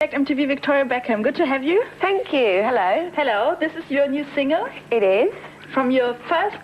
MTV Victoria Beckham, good to have you. Thank you. Hello. Hello, this is your new single? It is. From your first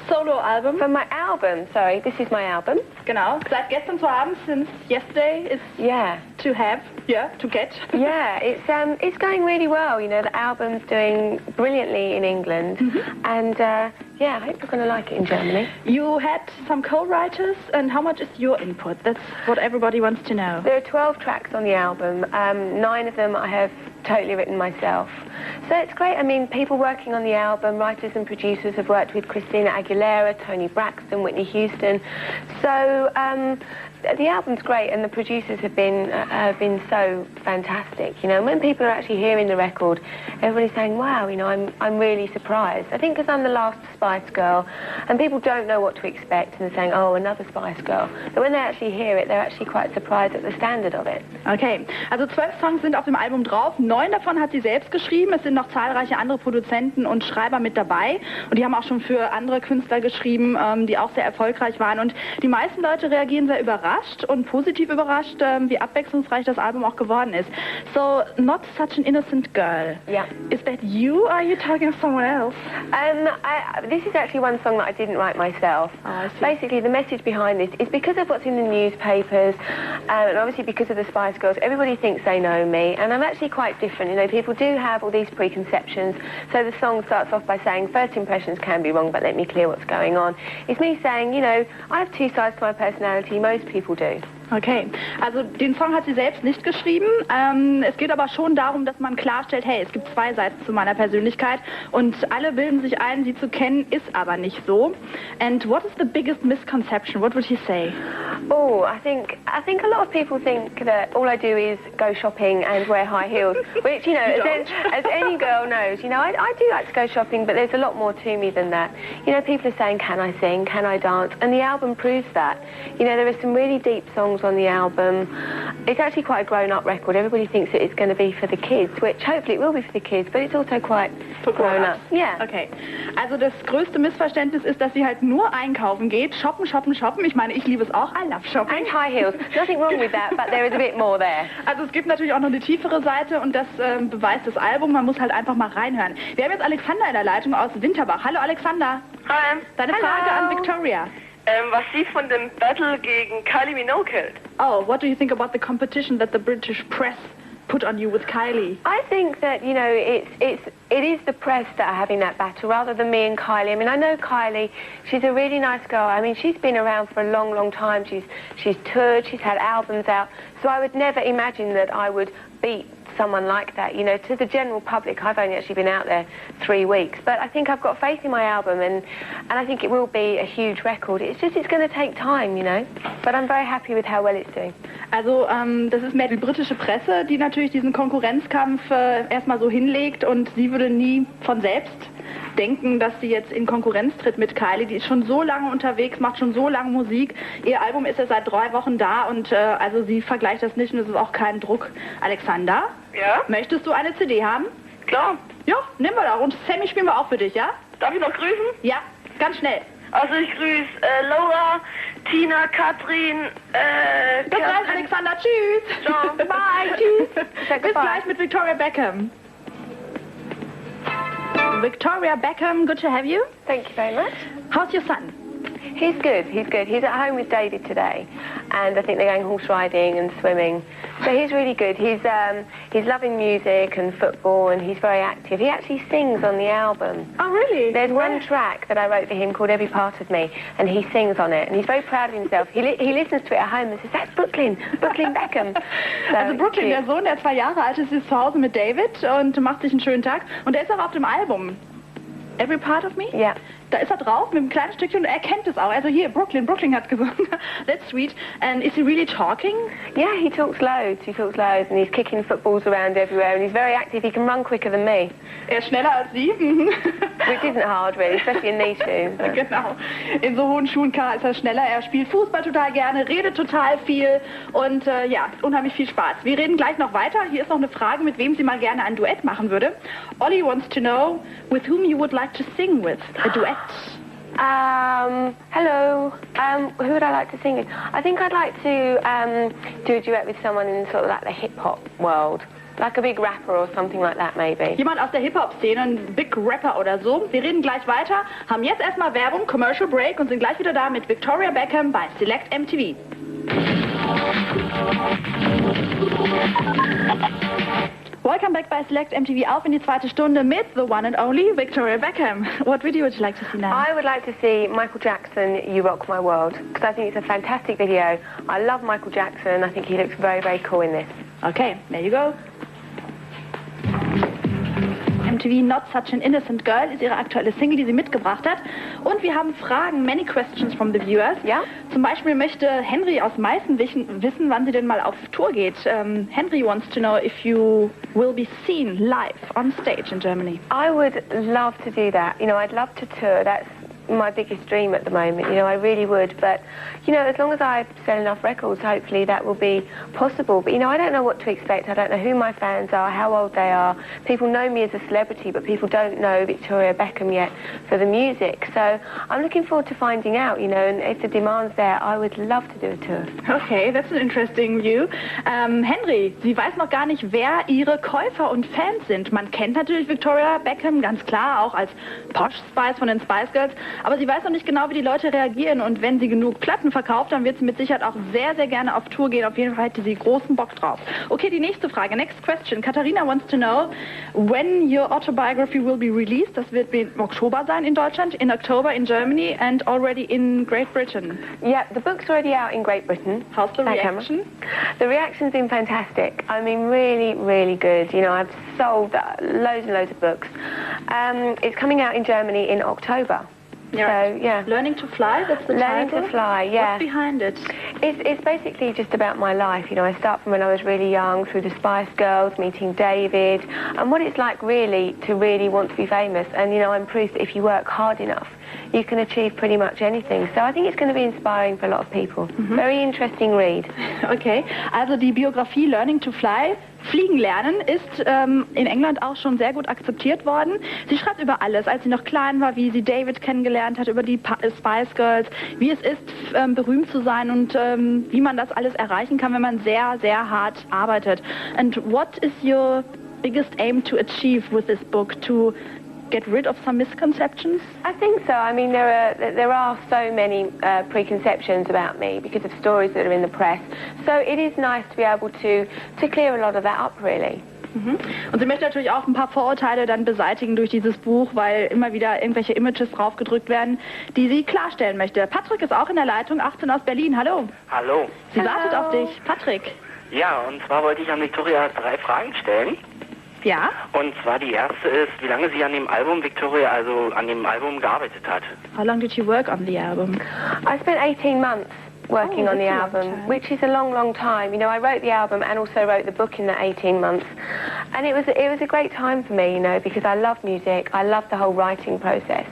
solo album? From my album, sorry, this is my album. Genau, seit gestern zu haben, since yesterday is to have, to get. Yeah, it's going really well, you know, the album's doing brilliantly in England, and yeah, I hope you're going to like it in Germany. You had some co-writers, and how much is your input? That's what everybody wants to know. There are 12 tracks on the album, 9 of them I have totally written myself. So it's great. I mean, people working on the album, writers and producers, have worked with Christina Aguilera, Tony Braxton, Whitney Houston. So the album's great, and the producers have been so fantastic. You know, when people are actually hearing the record, everybody's saying, "Wow, you know, I'm really surprised." I think because I'm the last Spice Girl, and people don't know what to expect, and they're saying, "Oh, another Spice Girl." But when they actually hear it, they're actually quite surprised at the standard of it. Okay, also 12 Songs sind auf dem Album drauf. 9 davon hat sie selbst geschrieben. Es sind noch zahlreiche andere Produzenten und Schreiber mit dabei. Und die haben auch schon für andere Künstler geschrieben, die auch sehr erfolgreich waren. Und die meisten Leute reagieren sehr überrascht und positiv überrascht, wie abwechslungsreich das Album auch geworden ist. So, Not Such an Innocent Girl. Yeah. Is that you, or are you talking of someone else? This is actually one song that I didn't write myself. Oh, I see. Basically, the message behind this is because of what's in the newspapers, and obviously because of the Spice Girls, everybody thinks they know me, and I'm actually quite different. You know, people do have all these preconceptions, so the song starts off by saying, first impressions can be wrong, but let me clear what's going on. It's me saying, you know, I have 2 sides to my personality, most people do. Okay, also den Song hat sie selbst nicht geschrieben. Es geht aber schon darum, dass man klarstellt, hey, es gibt 2 Seiten zu meiner Persönlichkeit und alle bilden sich ein, sie zu kennen, ist aber nicht so. And what is the biggest misconception? What would you say? Oh, I think a lot of people think that all I do is go shopping and wear high heels, which, you know, as any girl knows, you know, I do like to go shopping, but there's a lot more to me than that. You know, people are saying, can I sing, can I dance? And the album proves that. You know, there are some really deep songs on the album. It's actually quite a grown-up record. Everybody thinks that it's going to be for the kids, which hopefully it will be for the kids, but it's also quite grown-up. Yeah. Okay. Also das größte Missverständnis ist, dass sie halt nur einkaufen geht, shoppen, shoppen, shoppen. Ich meine, ich liebe es auch. I love shopping. And high heels. Nothing wrong with that, but there is a bit more there. Also es gibt natürlich auch noch eine tiefere Seite und das beweist das Album. Man muss halt einfach mal reinhören. Wir haben jetzt Alexander in der Leitung aus Winterbach. Hallo Alexander. Hi. Deine Frage an Victoria. Was sie von dem Battle gegen Kylie Minogue hält. Oh, what do you think about the competition that the British press put on you with Kylie? I think that, you know, it is the press that are having that battle rather than me and Kylie. I mean, I know Kylie, she's a really nice girl. I mean, she's been around for a long, long time. She's toured, she's had albums out. So I would never imagine that I would beat someone like that. You know, to the general public, I've only actually been out there 3 weeks, but I think I've got faith in my album, and I think it will be a huge record. It's going to take time, you know, but I'm very happy with how well it's doing. Also das ist mehr die britische Presse, die natürlich diesen Konkurrenzkampf erstmal so hinlegt, und sie würde nie von selbst denken, dass sie jetzt in Konkurrenz tritt mit Kylie. Die ist schon so lange unterwegs, macht schon so lange Musik. Ihr Album ist ja seit 3 Wochen da, und also sie vergleicht das nicht, und es ist auch kein Druck. Alexander? Ja? Möchtest du eine CD haben? Klar. Ja, nimm wir doch. Und Sammy spielen wir auch für dich, ja? Darf ich noch grüßen? Ja, ganz schnell. Also ich grüße Laura, Tina, Katrin, Bis gleich, Alexander. Tschüss. Ciao. Bye. Tschüss. Bis gleich mit Victoria Beckham. Victoria Beckham, good to have you. Thank you very much. How's your son? He's good, he's good. He's at home with David today, and I think they're going horse riding and swimming. So he's really good. He's loving music and football, and he's very active. He actually sings on the album. Oh, really? There's one track that I wrote for him called Every Part of Me, and he sings on it, and he's very proud of himself. He listens to it at home and says, that's Brooklyn Beckham. So, also Brooklyn, der Sohn, der 2 Jahre alt ist, ist zu Hause mit David und macht sich einen schönen Tag. Und der ist auch auf dem Album. Every Part of Me? Ja. Yeah. Da ist er drauf mit einem kleinen Stückchen, und er kennt es auch. Also hier, Brooklyn hat gesungen. That's sweet. And is he really talking? Yeah, he talks loads, and he's kicking footballs around everywhere, and he's very active. He can run quicker than me. Er ist schneller als Sie. Which isn't hard, really, especially in these shoes. Genau. In so hohen Schuhen ist er schneller. Er spielt Fußball total gerne, redet total viel, und ja, unheimlich viel Spaß. Wir reden gleich noch weiter. Hier ist noch eine Frage, mit wem sie mal gerne ein Duett machen würde. Ollie wants to know with whom you would like to sing with a duet. Hello. Who would I like to sing with? I think I'd like to do a duet with someone in sort of like the hip-hop world. Like a big rapper or something like that, maybe. Jemand aus der Hip-Hop-Szene, ein Big Rapper oder so. Wir reden gleich weiter, haben jetzt erstmal Werbung, Commercial Break und sind gleich wieder da mit Victoria Beckham bei Select MTV. Welcome back by Select MTV, auf in die zweite Stunde mit the one and only Victoria Beckham. What video would you like to see now? I would like to see Michael Jackson, You Rock My World, because I think it's a fantastic video. I love Michael Jackson. I think he looks very, very cool in this. Okay, there you go. MTV Not Such an Innocent Girl ist ihre aktuelle Single, die sie mitgebracht hat. Und wir haben Fragen, many questions from the viewers. Ja. Zum Beispiel möchte Henry aus Meißen wissen, wann sie denn mal auf Tour geht. Henry wants to know if you will be seen live on stage in Germany. I would love to do that. You know, I'd love to tour. That's my biggest dream at the moment. You know, I really would. But, you know, as long as I sell enough records, hopefully that will be possible. But, you know, I don't know what to expect. I don't know who my fans are, how old they are. People know me as a celebrity, but people don't know Victoria Beckham yet for the music. So I'm looking forward to finding out, you know, and if the demand's there, I would love to do a tour. Okay, that's an interesting view. Henry, sie weiß noch gar nicht, wer ihre Käufer und Fans sind. Man kennt natürlich Victoria Beckham, ganz klar, auch als Posh Spice von den Spice Girls. Aber sie weiß noch nicht genau, wie die Leute reagieren. Und wenn sie genug Platten verkauft, dann wird sie mit Sicherheit auch sehr, sehr gerne auf Tour gehen. Auf jeden Fall hätte sie großen Bock drauf. Okay, die nächste Frage. Next question. Katharina wants to know when your autobiography will be released. Das wird im Oktober sein in Deutschland, in October in Germany and already in Great Britain. Yeah, the book's already out in Great Britain. How's the reaction? The reaction's been fantastic. I mean, really, really good. You know, I've sold loads and loads of books. It's coming out in Germany in October. Yeah. So, yeah. Learning to Fly, that's the Learning title? to Fly, yeah. What's behind it? It's basically just about my life. You know, I start from when I was really young, through the Spice Girls, meeting David, and what it's like really to really want to be famous. And, you know, I'm proof that if you work hard enough, you can achieve pretty much anything. So I think it's going to be inspiring for a lot of people. Very interesting read. Okay, also die Biografie Learning to Fly, Fliegen lernen, ist in England auch schon sehr gut akzeptiert worden. Sie schreibt über alles, als sie noch klein war, wie sie David kennengelernt hat, über die Spice Girls, wie es ist, berühmt zu sein und wie man das alles erreichen kann, wenn man sehr, sehr hart arbeitet. And what is your biggest aim to achieve with this book? To get rid of some misconceptions? I think so. I mean, there are so many preconceptions about me because of stories that are in the press. So it is nice to be able to clear a lot of that up, really. Und sie möchte natürlich auch ein paar Vorurteile dann beseitigen durch dieses Buch, weil immer wieder irgendwelche Images draufgedrückt werden, die sie klarstellen möchte. Patrick ist auch in der Leitung, 18 aus Berlin. Hallo. Hallo. Sie wartet auf dich. Patrick. Ja, und zwar wollte ich an Victoria 3 Fragen stellen. Ja? Und zwar die erste ist, wie lange sie an dem Album Victoria, also an dem Album gearbeitet hat. How long did you work on the album? I spent 18 months working on the that's a long album, time. which is a long, long time. You know, I wrote the album and also wrote the book in that 18 months. And it was a great time for me, you know, because I love music, I love the whole writing process.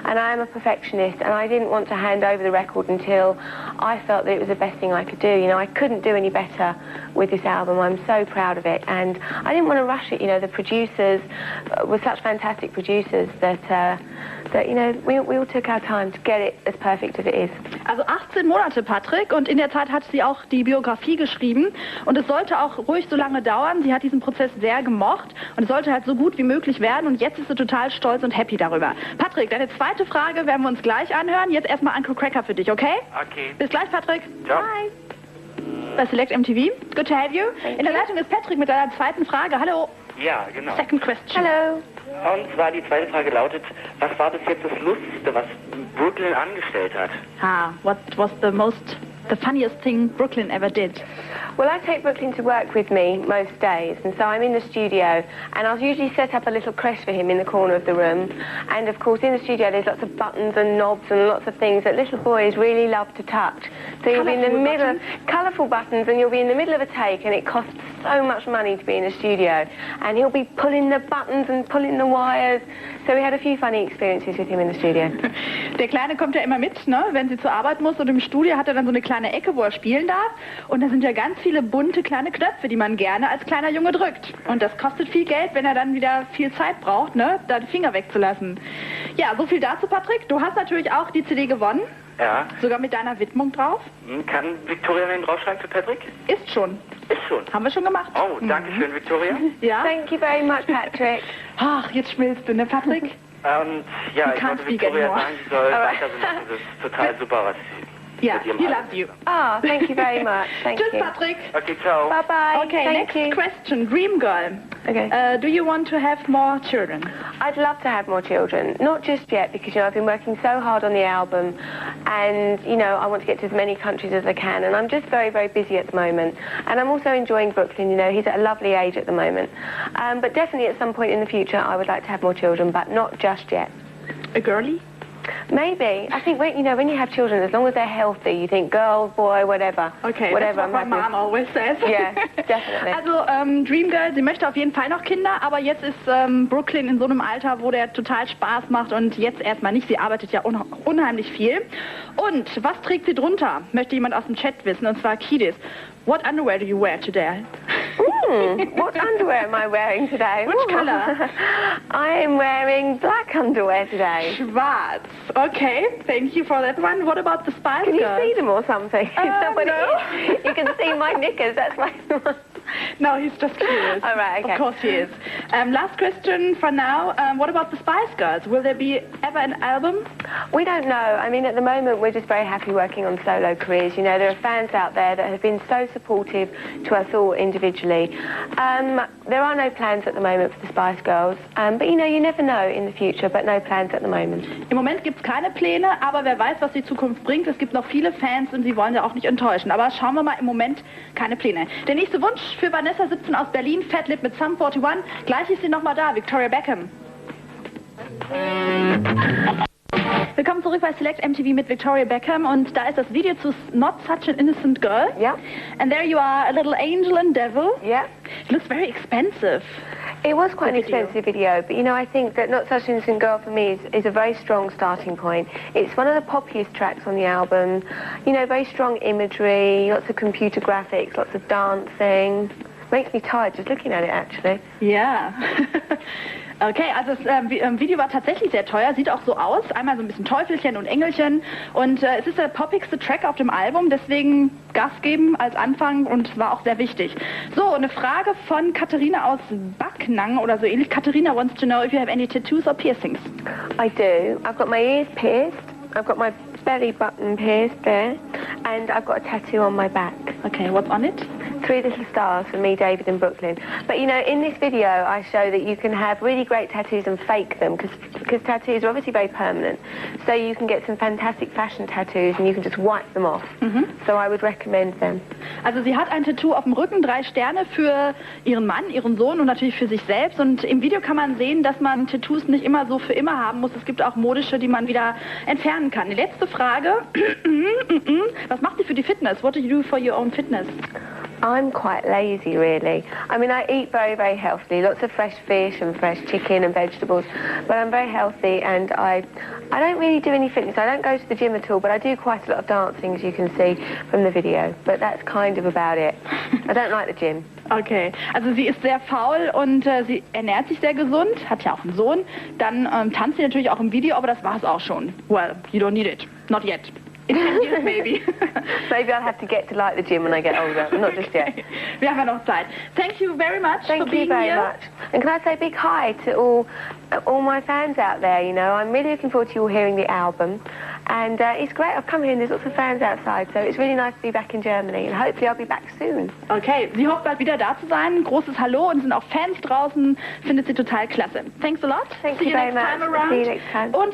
And I am a perfectionist, and I didn't want to hand over the record until I felt that it was the best thing I could do. You know, I couldn't do any better with this album. I'm so proud of it. And I didn't want to rush it, you know, the producers were such fantastic producers that you know, we all took our time to get it as perfect as it is. Also 18 Monate, Patrick, und in der Zeit hat sie auch die Biografie geschrieben und es sollte auch ruhig so lange dauern. Sie hat diesen Prozess sehr gemocht und es sollte halt so gut wie möglich werden und jetzt ist sie total stolz und happy darüber. Patrick, deine zweite Frage werden wir uns gleich anhören. Jetzt erstmal Uncle Cracker für dich, okay? Okay. Bis gleich, Patrick. Ciao. Bye. Bei Select MTV. Good to have you. Thank In der you. Leitung ist Patrick mit deiner zweiten Frage. Hallo. Ja, genau. Second question. Hello. Und zwar die zweite Frage lautet, was war bis jetzt das Lustigste, was Brooklyn angestellt hat? What was the funniest thing Brooklyn ever did? Well, I take Brooklyn to work with me most days, and so I'm in the studio, and I'll usually set up a little creche for him in the corner of the room. And of course, in the studio, there's lots of buttons and knobs and lots of things that little boys really love to touch. So you'll be in the middle, colourful buttons, and you'll be in the middle of a take, and it costs so much money to be in a studio. And he'll be pulling the buttons and pulling the wires. So we had a few funny experiences with him in the studio. Der Kleine kommt ja immer mit, ne, wenn sie zur Arbeit muss und im Studio hat er dann so eine kleine Ecke, wo er spielen darf und da sind ja ganz viele bunte kleine Knöpfe, die man gerne als kleiner Junge drückt und das kostet viel Geld, wenn er dann wieder viel Zeit braucht, ne, da die Finger wegzulassen. Ja, so viel dazu, Patrick. Du hast natürlich auch die CD gewonnen. Ja. Sogar mit deiner Widmung drauf. Kann Victoria den draufschreiben für Patrick? Ist schon. Ist schon. Haben wir schon gemacht. Oh, danke schön, Victoria. Ja? Thank you very much, Patrick. Ach, jetzt schmilzt du, ne, Patrick? Und ja, ich wollte Victoria sagen, sie soll weiter so machen. Das ist total super, was sie Ja, mit ihrem he Album loves you. Oh, thank you very much. Thank Tschüss, you. Patrick. Okay, ciao. Bye-bye. Okay, Thank next you. question. Dream girl. Okay. Do you want to have more children? I'd love to have more children, not just yet because, you know, I've been working so hard on the album and, you know, I want to get to as many countries as I can and I'm just very, very busy at the moment. And I'm also enjoying Brooklyn, you know, he's at a lovely age at the moment. But definitely at some point in the future I would like to have more children, but not just yet. A girly? Maybe. I think, when you have children, as long as they're healthy, you think girl, boy, whatever. Okay, whatever, that's what my mom always says. Yeah, definitely. Also, Dream Girl, sie möchte auf jeden Fall noch Kinder, aber jetzt ist Brooklyn in so einem Alter, wo der total Spaß macht und jetzt erstmal nicht. Sie arbeitet ja unheimlich viel. Und was trägt sie drunter? Möchte jemand aus dem Chat wissen, und zwar Kidis. What underwear do you wear today? What underwear am I wearing today? Which color? I'm wearing black underwear today. Schwarz. Okay, thank you for that one. What about the Spice Can you Girls? see them or something? No. You can see my knickers, that's why. No, he's just curious. All right, okay. Of course he is. Last question for now. What about the Spice Girls? Will there be ever an album? We don't know. I mean, at the moment, we're just very happy working on solo careers. You know, there are fans out there that have been so supportive to us all individually. There are no plans at the moment for the Spice Girls. But, you know, you never know in the future, but no plans at the moment. Im Moment gibt es keine Pläne, aber wer weiß, was die Zukunft bringt. Es gibt noch viele Fans und sie wollen ja auch nicht enttäuschen. Aber schauen wir mal, im Moment keine Pläne. Der nächste Wunsch für Vanessa 17 aus Berlin, Fat Lip mit Sum 41. Gleich ist sie nochmal da, Victoria Beckham. Willkommen zurück bei Select MTV mit Victoria Beckham und da ist das Video zu Not Such an Innocent Girl. Yeah. And there you are, a little angel and devil. Yeah. It looks very expensive. It was quite an video. expensive video, but you know, I think that Not Such an Innocent Girl for me is a very strong starting point. It's one of the poppiest tracks on the album. You know, very strong imagery, lots of computer graphics, lots of dancing. Makes me tired just looking at it, actually. Ja. Okay, also das Video war tatsächlich sehr teuer, sieht auch so aus. Einmal so ein bisschen Teufelchen und Engelchen. Und es ist der poppigste Track auf dem Album, deswegen Gas geben als Anfang und war auch sehr wichtig. So, eine Frage von Katharina aus Backnang oder so ähnlich. Katharina wants to know if you have any tattoos or piercings. I do. I've got my ears pierced. I've got my belly button pierced there. And I've got a tattoo on my back. Okay, what's on it? 3 little stars for me, David, and Brooklyn. But, you know, in this video, I show that you can have really great tattoos and fake them, because tattoos are obviously very permanent. So you can get some fantastic fashion tattoos and you can just wipe them off. So I would recommend them. Also sie hat ein Tattoo auf dem Rücken, 3 Sterne für ihren Mann, ihren Sohn und natürlich für sich selbst. Und im Video kann man sehen, dass man Tattoos nicht immer so für immer haben muss. Es gibt auch modische, die man wieder entfernen kann. Die letzte Frage. Was macht sie für die Fitness? What do you do for your own fitness? I'm quite lazy, really. I mean, I eat very, very healthily, lots of fresh fish and fresh chicken and vegetables, but I'm very healthy and I don't really do any fitness. I don't go to the gym at all, but I do quite a lot of dancing, as you can see from the video. But that's kind of about it. I don't like the gym. Okay, also sie ist sehr faul und sie ernährt sich sehr gesund, hat ja auch einen Sohn. Dann tanzt sie natürlich auch im Video, aber das war es auch schon. Well, you don't need it. Not yet. In 10 years, maybe. Maybe I'll have to get to like the gym when I get older, but not just yet. Wir haben ja noch Zeit. Thank you very much Thank for being you very here. much. And can I say a big hi to all my fans out there, you know. I'm really looking forward to you all hearing the album. And it's great, I've come here and there's lots of fans outside, so it's really nice to be back in Germany and hopefully I'll be back soon. Okay, sie hofft bald wieder da zu sein. Großes Hallo und sind auch Fans draußen. Findet sie total klasse. Thanks a lot. Thank See you very next much. time around. See you next time. Und